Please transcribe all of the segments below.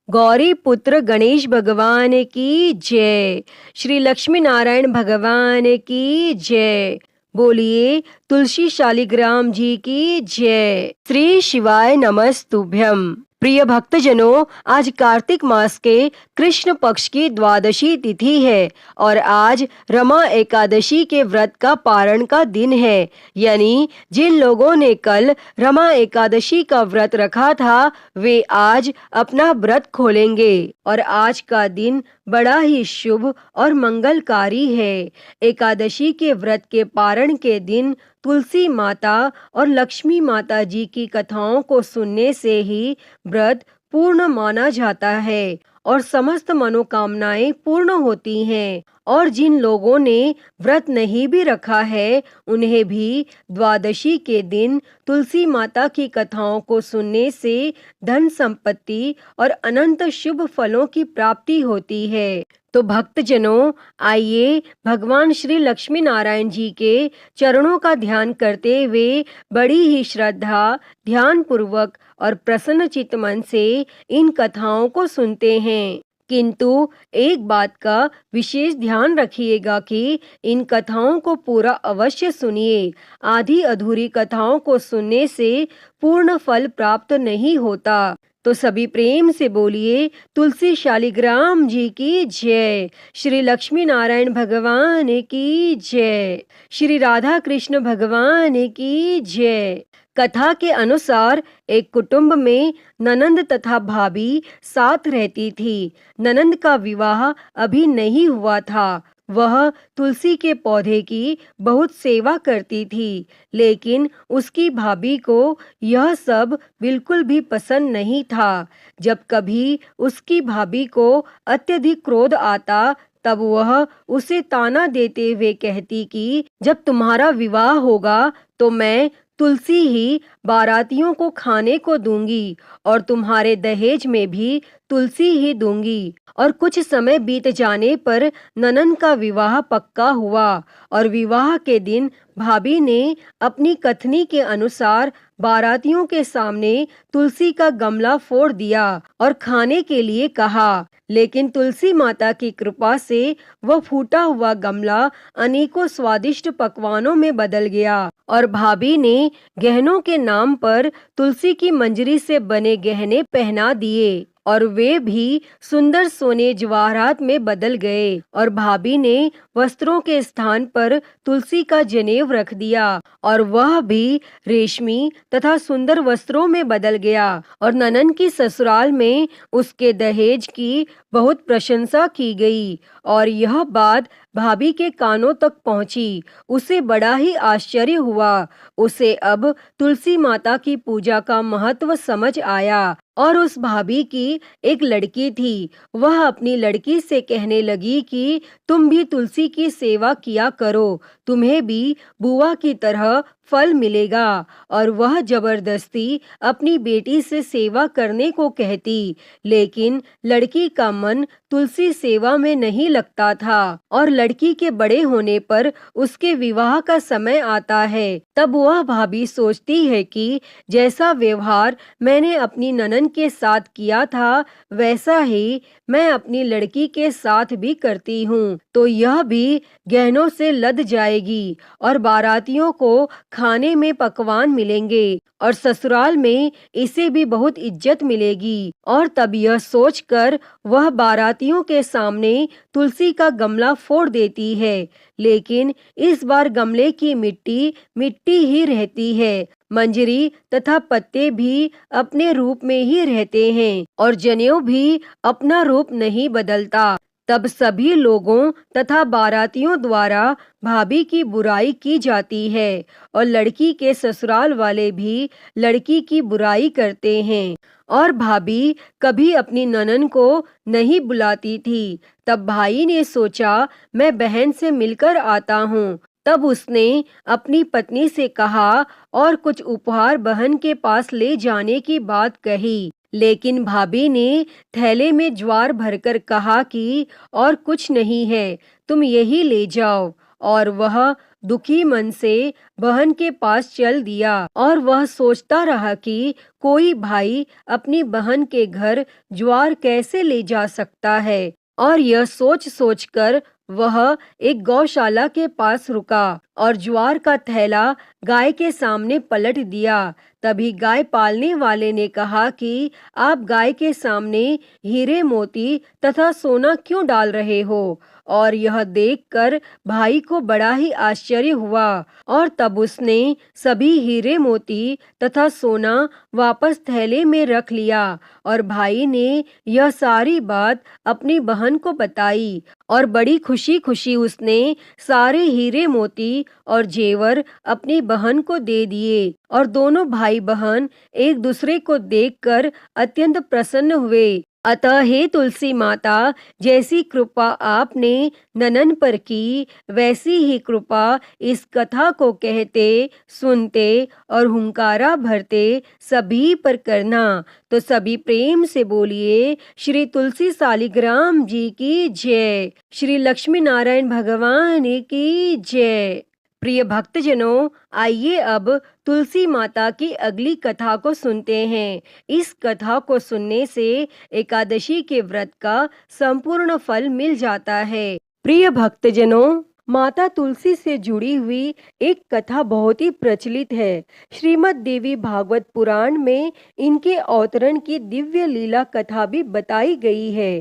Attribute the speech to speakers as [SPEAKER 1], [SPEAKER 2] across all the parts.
[SPEAKER 1] गौरी पुत्र गणेश भगवान की जय। श्री लक्ष्मी नारायण भगवान की जय। बोलिए तुलसी शालिग्राम जी की जय। श्री शिवाय नमस्तुभ्यम। प्रिय भक्तजनों, आज कार्तिक मास के कृष्ण पक्ष की द्वादशी तिथि है और आज रमा एकादशी के व्रत का पारण का दिन है। यानी जिन लोगों ने कल रमा एकादशी का व्रत रखा था वे आज अपना व्रत खोलेंगे और आज का दिन बड़ा ही शुभ और मंगलकारी है। एकादशी के व्रत के पारण के दिन तुलसी माता और लक्ष्मी माता जी की कथाओं को सुनने से ही व्रत पूर्ण माना जाता है और समस्त मनोकामनाएं पूर्ण होती हैं। और जिन लोगों ने व्रत नहीं भी रखा है उन्हें भी द्वादशी के दिन तुलसी माता की कथाओं को सुनने से धन संपत्ति और अनंत शुभ फलों की प्राप्ति होती है। तो भक्तजनों, आइए भगवान श्री लक्ष्मी नारायण जी के चरणों का ध्यान करते हुए बड़ी ही श्रद्धा, ध्यान पूर्वक और प्रसन्न चित्त मन से इन कथाओं को सुनते हैं। किंतु एक बात का विशेष ध्यान रखिएगा कि इन कथाओं को पूरा अवश्य सुनिए। आधी अधूरी कथाओं को सुनने से पूर्ण फल प्राप्त नहीं होता। तो सभी प्रेम से बोलिए तुलसी शालिग्राम जी की जय। श्री लक्ष्मी नारायण भगवान की जय। श्री राधा कृष्ण भगवान की जय। कथा के अनुसार एक कुटुंब में ननंद तथा भाभी साथ रहती थी। ननंद का विवाह अभी नहीं हुआ था। वह तुलसी के पौधे की बहुत सेवा करती थी, लेकिन उसकी भाभी को यह सब बिल्कुल भी पसंद नहीं था। जब कभी उसकी भाभी को अत्यधिक क्रोध आता तब वह उसे ताना देते हुए कहती कि जब तुम्हारा विवाह होगा तो मैं तुलसी ही बारातियों को खाने को दूंगी और तुम्हारे दहेज में भी तुलसी ही दूंगी। और कुछ समय बीत जाने पर ननंद का विवाह पक्का हुआ और विवाह के दिन भाभी ने अपनी कथनी के अनुसार बारातियों के सामने तुलसी का गमला फोड़ दिया और खाने के लिए कहा। लेकिन तुलसी माता की कृपा से वह फूटा हुआ गमला अनेकों स्वादिष्ट पकवानों में बदल गया और भाभी ने गहनों के नाम पर तुलसी की मंजरी से बने गहने पहना दिए और वे भी सुंदर सोने जवाहरात में बदल गए। और भाभी ने वस्त्रों के स्थान पर तुलसी का जनेऊ रख दिया और वह भी रेशमी तथा सुंदर वस्त्रों में बदल गया। और ननंद की ससुराल में उसके दहेज की बहुत प्रशंसा की गई और यह बात भाभी के कानों तक पहुंची। उसे बड़ा ही आश्चर्य हुआ। उसे अब तुलसी माता की पूजा का महत्व समझ आया और उस भाभी की एक लड़की थी। वह अपनी लड़की से कहने लगी कि तुम भी तुलसी की सेवा किया करो, तुम्हें भी बुआ की तरह फल मिलेगा। और वह जबरदस्ती अपनी बेटी से सेवा करने को कहती, लेकिन लड़की का मन तुलसी सेवा में नहीं लगता था और लड़की के बड़े होने पर उसके विवाह का समय आता है तब वह भाभी सोचती है कि जैसा व्यवहार मैंने अपनी ननंद के साथ किया था वैसा ही मैं अपनी लड़की के साथ भी करती हूँ, तो यह भी गहनों से लद जाएगी और बारातियों को खाने में पकवान मिलेंगे और ससुराल में इसे भी बहुत इज्जत मिलेगी। और तब यह सोचकर वह बारातियों के सामने तुलसी का गमला फोड़ देती है, लेकिन इस बार गमले की मिट्टी मिट्टी ही रहती है। मंजरी तथा पत्ते भी अपने रूप में ही रहते हैं और जनेऊ भी अपना रूप नहीं बदलता। तब सभी लोगों तथा बारातियों द्वारा भाभी की बुराई की जाती है और लड़की के ससुराल वाले भी लड़की की बुराई करते हैं और भाभी कभी अपनी ननद को नहीं बुलाती थी। तब भाई ने सोचा मैं बहन से मिलकर आता हूँ। तब उसने अपनी पत्नी से कहा और कुछ उपहार बहन के पास ले जाने की बात कही, लेकिन भाभी ने थैले में ज्वार भरकर कहा कि और कुछ नहीं है, तुम यही ले जाओ। और वह दुखी मन से बहन के पास चल दिया और वह सोचता रहा कि कोई भाई अपनी बहन के घर ज्वार कैसे ले जा सकता है। और यह सोच सोचकर वह एक गौशाला के पास रुका और ज्वार का थैला गाय के सामने पलट दिया। तभी गाय पालने वाले ने कहा कि आप गाय के सामने हीरे मोती तथा सोना क्यों डाल रहे हो? और यह देखकर भाई को बड़ा ही आश्चर्य हुआ और तब उसने सभी हीरे मोती तथा सोना वापस थैले में रख लिया। और भाई ने यह सारी बात अपनी बहन को बताई और बड़ी खुशी खुशी उसने सारे हीरे मोती और जेवर अपनी बहन को दे दिए और दोनों भाई बहन एक दूसरे को देखकर अत्यंत प्रसन्न हुए। अतः हे तुलसी माता, जैसी कृपा आपने ननन पर की, वैसी ही कृपा इस कथा को कहते, सुनते और हुंकारा भरते सभी पर करना। तो सभी प्रेम से बोलिए श्री तुलसी शालिग्राम जी की जय, श्री लक्ष्मी नारायण भगवान की जय। प्रिय भक्तजनों, आइए अब तुलसी माता की अगली कथा को सुनते हैं। इस कथा को सुनने से एकादशी के व्रत का संपूर्ण फल मिल जाता है। प्रिय भक्तजनों, माता तुलसी से जुड़ी हुई एक कथा बहुत ही प्रचलित है। श्रीमद् देवी भागवत पुराण में इनके अवतरण की दिव्य लीला कथा भी बताई गई है।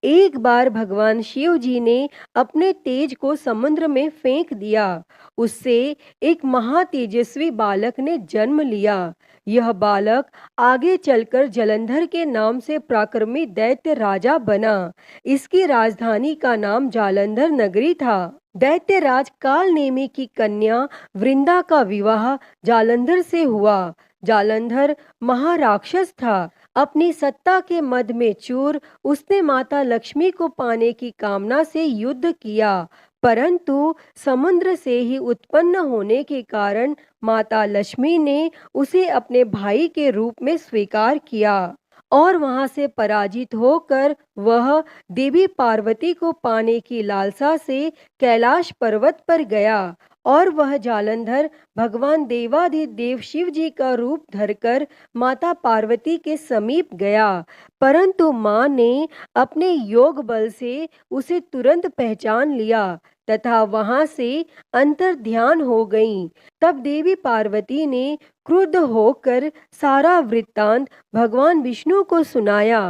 [SPEAKER 1] एक बार भगवान शिव जी ने अपने तेज को समुद्र में फेंक दिया। उससे एक महातेजस्वी बालक ने जन्म लिया। यह बालक आगे चलकर जलंधर के नाम से पराक्रमी दैत्य राजा बना। इसकी राजधानी का नाम जालंधर नगरी था। दैत्यराज कालनेमी की कन्या वृंदा का विवाह जालंधर से हुआ। जालंधर महाराक्षस था। अपनी सत्ता के मद में चूर उसने माता लक्ष्मी को पाने की कामना से युद्ध किया, परंतु समुद्र से ही उत्पन्न होने के कारण माता लक्ष्मी ने उसे अपने भाई के रूप में स्वीकार किया और वहां से पराजित होकर वह देवी पार्वती को पाने की लालसा से कैलाश पर्वत पर गया और वह जालंधर भगवान देवाधिदेव शिव जी का रूप धरकर माता पार्वती के समीप गया, परंतु मां ने अपने योग बल से उसे तुरंत पहचान लिया तथा वहां से अंतर ध्यान हो गईं। तब देवी पार्वती ने क्रुद्ध होकर सारा वृत्तांत भगवान विष्णु को सुनाया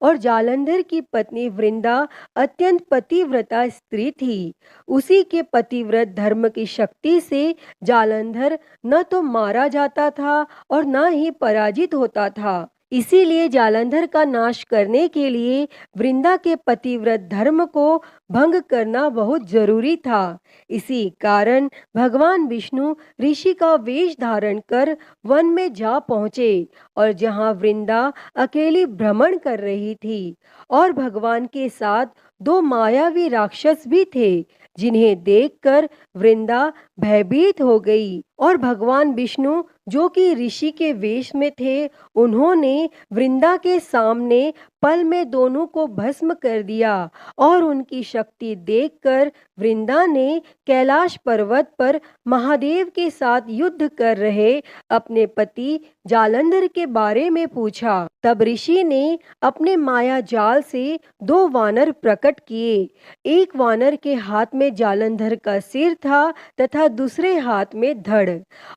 [SPEAKER 1] और जालंधर की पत्नी वृंदा अत्यंत पतिव्रता स्त्री थी। उसी के पतिव्रत धर्म की शक्ति से जालंधर न तो मारा जाता था और न ही पराजित होता था। इसीलिए जालंधर का नाश करने के लिए वृंदा के पतिव्रत धर्म को भंग करना बहुत जरूरी था। इसी कारण भगवान विष्णु ऋषि का वेश धारण कर वन में जा पहुंचे और जहां वृंदा अकेली भ्रमण कर रही थी और भगवान के साथ दो मायावी राक्षस भी थे, जिन्हें देखकर वृंदा भयभीत हो गई और भगवान विष्णु जो कि ऋषि के वेश में थे, उन्होंने वृंदा के सामने पल में दोनों को भस्म कर दिया और उनकी शक्ति देखकर वृंदा ने कैलाश पर्वत पर महादेव के साथ युद्ध कर रहे अपने पति जालंधर के बारे में पूछा। तब ऋषि ने अपने माया जाल से दो वानर प्रकट किए। एक वानर के हाथ में जालंधर का सिर था तथा दूसरे हाथ में धड़।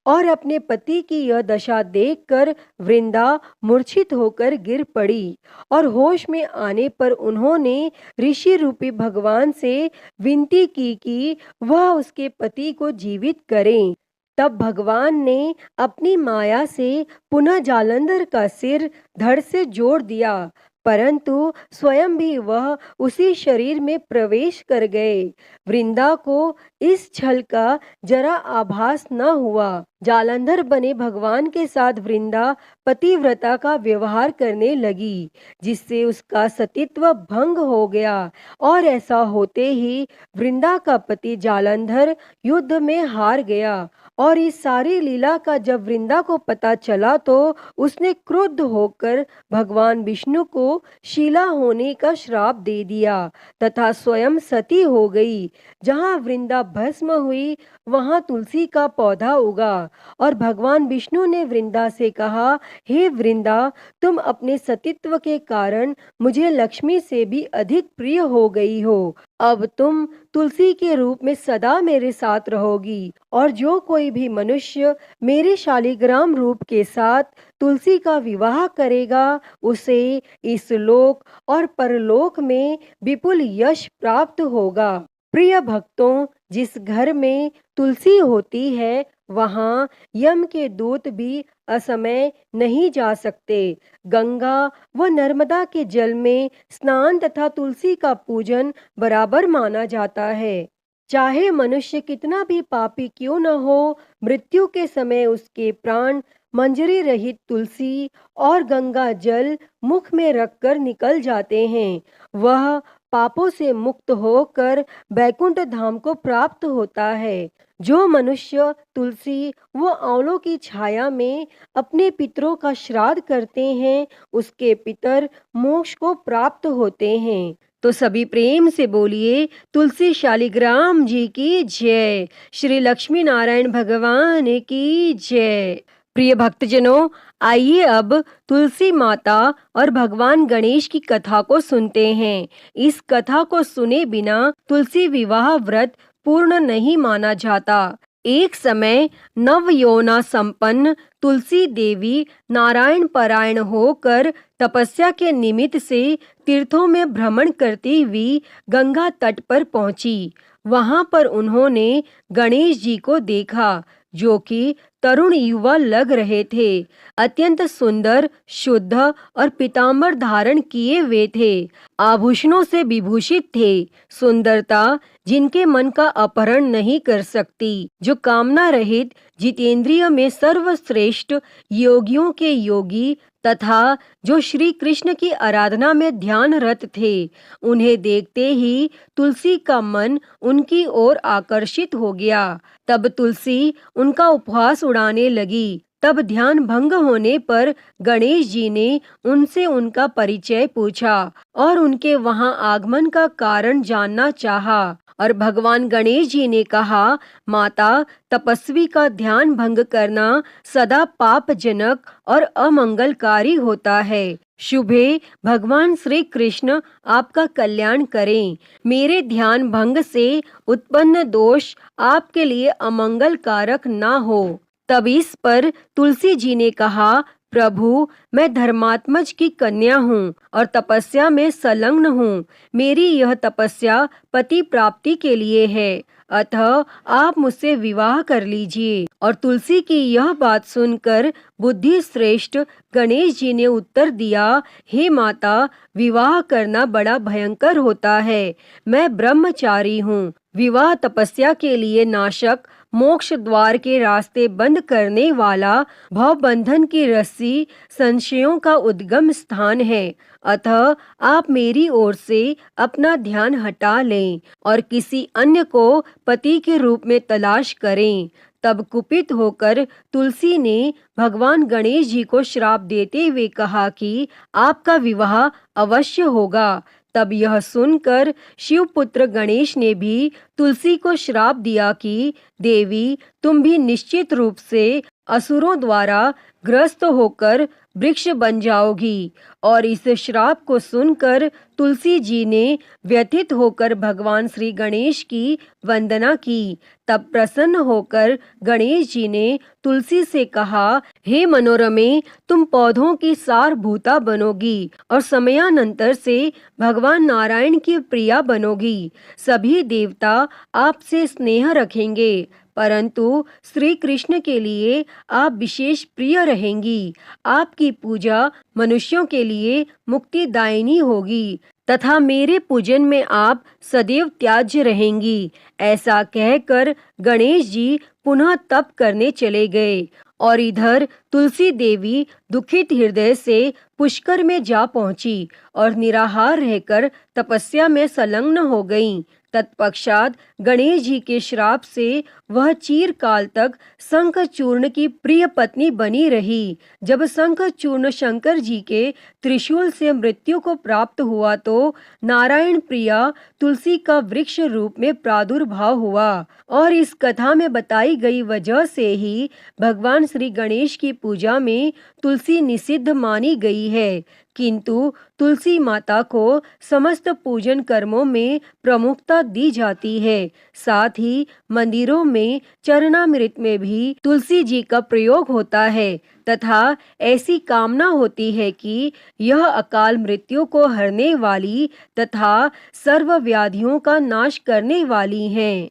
[SPEAKER 1] और अपने पति की यह दशा देखकर वृंदा मूर्छित होकर गिर पड़ी और होश में आने पर उन्होंने ऋषि रूपी भगवान से विनती की कि वह उसके पति को जीवित करें। तब भगवान ने अपनी माया से पुनः जालंधर का सिर धड़ से जोड़ दिया, परंतु स्वयं भी वह उसी शरीर में प्रवेश कर गए। वृंदा को इस छल का जरा आभास न हुआ। जालंधर बने भगवान के साथ वृंदा पतिव्रता का व्यवहार करने लगी, जिससे उसका सतीत्व भंग हो गया। और ऐसा होते ही वृंदा का पति जालंधर युद्ध में हार गया। और इस सारी लीला का जब वृंदा को पता चला तो उसने क्रुद्ध होकर भगवान विष्णु को शीला होने का श्राप दे दिया तथा स्वयं सती हो गई। जहाँ वृंदा भस्म हुई वहाँ तुलसी का पौधा उगा। और भगवान विष्णु ने वृंदा से कहा, हे वृंदा, तुम अपने सतीत्व के कारण मुझे लक्ष्मी से भी अधिक प्रिय हो गई हो। अब तुम तुलसी के रूप में सदा मेरे साथ रहोगी। और जो कोई भी मनुष्य मेरे शालिग्राम रूप के साथ तुलसी का विवाह करेगा उसे इस लोक और परलोक में विपुल यश प्राप्त होगा। प्रिय भक्तों, जिस घर में तुलसी होती है वहाँ यम के दूत भी असमय नहीं जा सकते। गंगा व नर्मदा के जल में स्नान तथा तुलसी का पूजन बराबर माना जाता है। चाहे मनुष्य कितना भी पापी क्यों न हो, मृत्यु के समय उसके प्राण मंजरी रहित तुलसी और गंगा जल मुख में रखकर निकल जाते हैं। वह पापों से मुक्त होकर बैकुंठ धाम को प्राप्त होता है। जो मनुष्य तुलसी व आंवलों की छाया में अपने पितरों का श्राद्ध करते हैं उसके पितर मोक्ष को प्राप्त होते हैं। तो सभी प्रेम से बोलिए, तुलसी शालिग्राम जी की जय, श्री लक्ष्मी नारायण भगवान की जय। प्रिय भक्तजनों, आइए अब तुलसी माता और भगवान गणेश की कथा को सुनते हैं। इस कथा को सुने बिना तुलसी विवाह व्रत पूर्ण नहीं माना जाता। एक समय नव यौना संपन्न तुलसी देवी नारायण परायण होकर तपस्या के निमित्त से तीर्थों में भ्रमण करती हुई गंगा तट पर पहुंची। वहां पर उन्होंने गणेश जी को देखा, जो कि तरुण युवा लग रहे थे। अत्यंत सुंदर, शुद्ध और पीतांबर धारण किए हुए थे। आभूषणों से विभूषित थे। सुंदरता जिनके मन का अपहरण नहीं कर सकती, जो कामना रहित, जितेंद्रिय में सर्वश्रेष्ठ, योगियों के योगी तथा जो श्री कृष्ण की आराधना में ध्यान रत थे। उन्हें देखते ही तुलसी का मन उनकी ओर आकर्षित हो गया। तब तुलसी उनका उपहास उड़ाने लगी। तब ध्यान भंग होने पर गणेश जी ने उनसे उनका परिचय पूछा और उनके वहां आगमन का कारण जानना चाहा। और भगवान गणेश जी ने कहा, माता, तपस्वी का ध्यान भंग करना सदा पापजनक और अमंगलकारी होता है। शुभे भगवान श्री कृष्ण आपका कल्याण करें। मेरे ध्यान भंग से उत्पन्न दोष आपके लिए अमंगल कारक ना हो। तब इस पर तुलसी जी ने कहा, प्रभु, मैं धर्मात्मज की कन्या हूँ और तपस्या में संलग्न हूँ। मेरी यह तपस्या पति प्राप्ति के लिए है, अतः आप मुझसे विवाह कर लीजिए। और तुलसी की यह बात सुनकर बुद्धि श्रेष्ठ गणेश जी ने उत्तर दिया, हे माता, विवाह करना बड़ा भयंकर होता है। मैं ब्रह्मचारी हूँ। विवाह तपस्या के लिए नाशक, मोक्ष द्वार के रास्ते बंद करने वाला, भव बंधन की रस्सी, संशयों का उद्गम स्थान है। अतः आप मेरी ओर से अपना ध्यान हटा लें और किसी अन्य को पति के रूप में तलाश करें। तब कुपित होकर तुलसी ने भगवान गणेश जी को श्राप देते हुए कहा कि आपका विवाह अवश्य होगा। तब यह सुनकर शिवपुत्र गणेश ने भी तुलसी को श्राप दिया कि देवी, तुम भी निश्चित रूप से असुरों द्वारा ग्रस्त होकर वृक्ष बन जाओगी। और इस श्राप को सुनकर तुलसी जी ने व्यथित होकर भगवान श्री गणेश की वंदना की। तब प्रसन्न होकर गणेश जी ने तुलसी से कहा, हे मनोरमे, तुम पौधों की सारभूता बनोगी और समयानंतर से भगवान नारायण की प्रिया बनोगी। सभी देवता आपसे स्नेह रखेंगे, परंतु श्री कृष्ण के लिए आप विशेष प्रिय रहेंगी। आपकी पूजा मनुष्यों के लिए मुक्तिदायिनी होगी। तथा मेरे पूजन में आप सदैव त्याज्य रहेंगी। ऐसा कहकर गणेश जी पुनः तप करने चले गए और इधर तुलसी देवी दुखित हृदय से पुष्कर में जा पहुंची और निराहार रहकर तपस्या में संलग्न हो गईं। तत्पश्चात गणेश जी के श्राप से वह चिरकाल तक शंखचूर्ण की प्रिय पत्नी बनी रही। जब शंखचूर्ण शंकर जी के त्रिशूल से मृत्यु को प्राप्त हुआ तो नारायण प्रिया तुलसी का वृक्ष रूप में प्रादुर्भाव हुआ और इस कथा में बताई गई वजह से ही भगवान श्री गणेश की पूजा में तुलसी निषिद्ध मानी गई है। किंतु तुलसी माता को समस्त पूजन कर्मों में प्रमुखता दी जाती है। साथ ही मंदिरों में चरणामृत में भी तुलसी जी का प्रयोग होता है तथा ऐसी कामना होती है कि यह अकाल मृत्यु को हरने वाली तथा सर्व व्याधियों का नाश करने वाली है।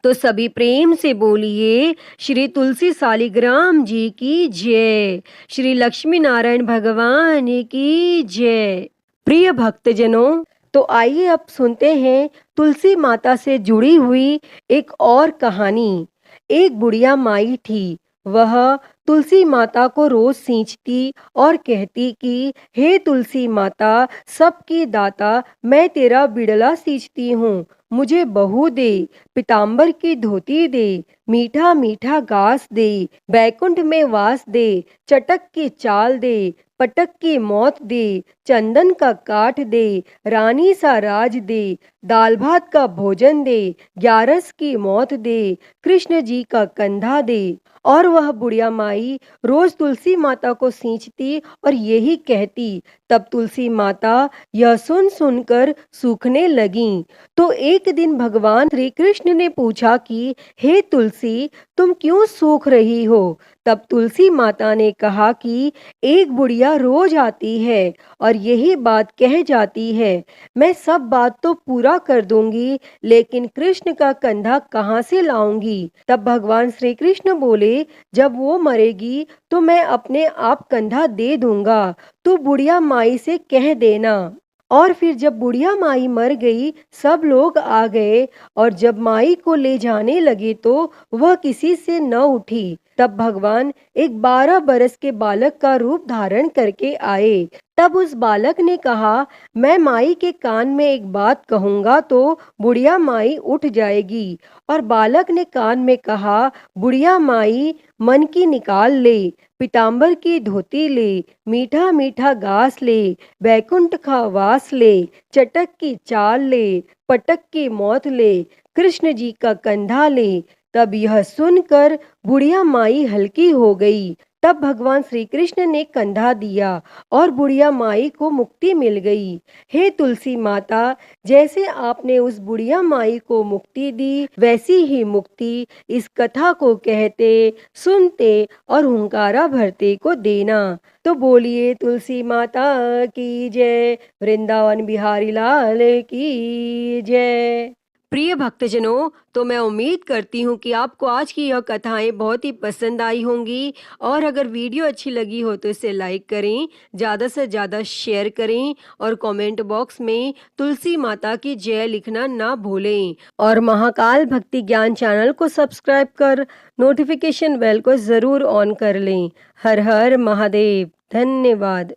[SPEAKER 1] तो सभी प्रेम से बोलिए श्री तुलसी शालिग्राम जी की जय, श्री लक्ष्मी नारायण भगवान की जय। प्रिय भक्तजनों, तो आइए अब सुनते हैं तुलसी माता से जुड़ी हुई एक और कहानी। एक बुढ़िया माई थी। वह तुलसी माता को रोज सींचती और कहती कि हे तुलसी माता, सबकी दाता, मैं तेरा बिड़ला सींचती हूँ, मुझे बहू दे, पीताम्बर की धोती दे, मीठा मीठा घास दे, बैकुंठ में वास दे, चटक की चाल दे, पटक की मौत दे, चंदन का काठ दे, रानी सा राज दे, दाल भात का भोजन दे, ग्यारस की मौत दे, कृष्ण जी का कंधा दे। और वह बुढ़िया माई रोज तुलसी माता को सींचती और यही कहती। तब तुलसी माता यह सुन सुनकर सूखने लगीं। तो एक दिन भगवान श्री कृष्ण ने पूछा कि हे तुलसी, तुम क्यों सूख रही हो? तब तुलसी माता ने कहा कि एक बुढ़िया रोज आती है और यही बात कह जाती है, मैं सब बात तो पूरा कर दूंगी, लेकिन कृष्ण का कंधा कहाँ से लाऊंगी? तब भगवान श्री कृष्ण बोले, जब वो मरेगी तो मैं अपने आप कंधा दे दूंगा, तू बुढ़िया माई से कह देना। और फिर जब बुढ़िया माई मर गई, सब लोग आ गए और जब माई को ले जाने लगे तो वह किसी से न उठी। तब भगवान एक 12 बरस के बालक का रूप धारण करके आए। तब उस बालक ने कहा, मैं माई के कान में एक बात कहूंगा तो बुढ़िया माई उठ जाएगी। और बालक ने कान में कहा, बुढ़िया माई मन की निकाल ले, पीताम्बर की धोती ले, मीठा मीठा घास ले, बैकुंठ का वास ले, चटक की चाल ले, पटक की मौत ले, कृष्ण जी का कंधा ले। तब यह सुनकर बुढ़िया माई हल्की हो गई। तब भगवान श्री कृष्ण ने कंधा दिया और बुढ़िया माई को मुक्ति मिल गई। हे तुलसी माता, जैसे आपने उस बुढ़िया माई को मुक्ति दी, वैसी ही मुक्ति इस कथा को कहते, सुनते और हुंकारा भरते को देना। तो बोलिए तुलसी माता की जय, वृंदावन बिहारी लाल की जय। प्रिय भक्तजनों, तो मैं उम्मीद करती हूँ कि आपको आज की यह कथाएं बहुत ही पसंद आई होंगी और अगर वीडियो अच्छी लगी हो तो इसे लाइक करें, ज़्यादा से ज़्यादा शेयर करें और कमेंट बॉक्स में तुलसी माता की जय लिखना ना भूलें और महाकाल भक्ति ज्ञान चैनल को सब्सक्राइब कर नोटिफिकेशन बेल को ज़रूर ऑन कर लें। हर हर महादेव। धन्यवाद।